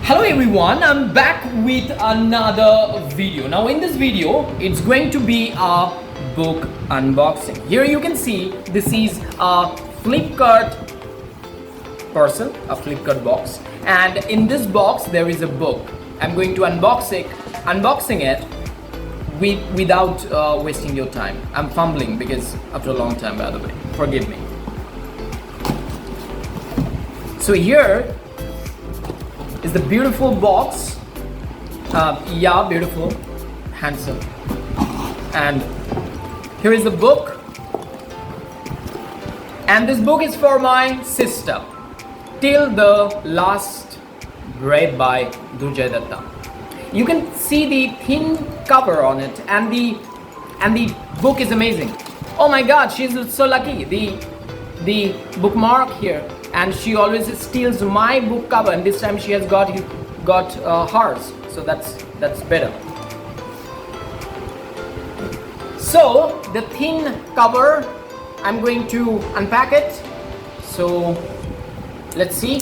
Hello everyone, I'm back with another video. Now in this video, it's going to be a book unboxing. Here you can see this is a Flipkart parcel, a Flipkart box, and in this box there is a book. I'm going to unboxing it without wasting your time. I'm fumbling because after a long time, by the way, forgive me. So here is the beautiful box. Yeah, beautiful, handsome. And here is the book. And this book is for my sister, Till the Last Breath by Durjoy Datta. You can see the thin cover on it, and the book is amazing. Oh my God, she's so lucky. The bookmark here, and she always steals my book cover, and this time she has got hers, so that's better. So the thin cover, I'm going to unpack it. So let's see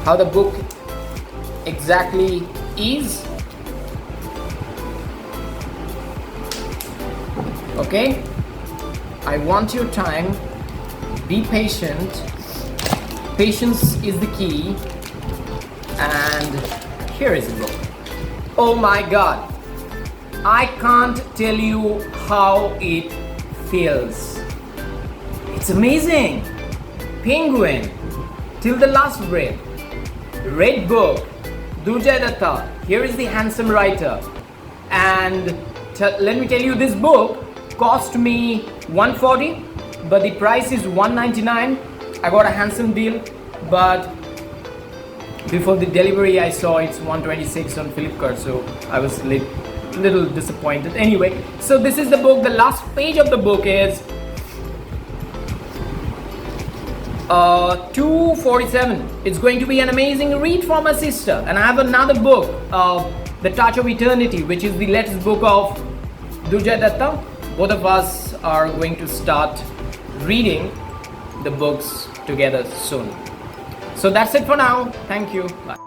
how the book exactly is. Okay, I want your time. Be patient. Patience is the key. And here is the book. Oh my God, I can't tell you how it feels. It's amazing. Penguin, Till the Last Breath, red book, Durjoy Datta. Here is the handsome writer. And let me tell you, this book cost me $140, but the price is $199. I got a handsome deal, but before the delivery I saw it's $126 on Flipkart, so I was little disappointed. Anyway, so this is the book. The last page of the book is 247. It's going to be an amazing read for my sister. And I have another book, The Touch of Eternity, which is the latest book of Durjoy Datta. Both of us are going to start reading the books together soon. So that's it for now. Thank you. Bye.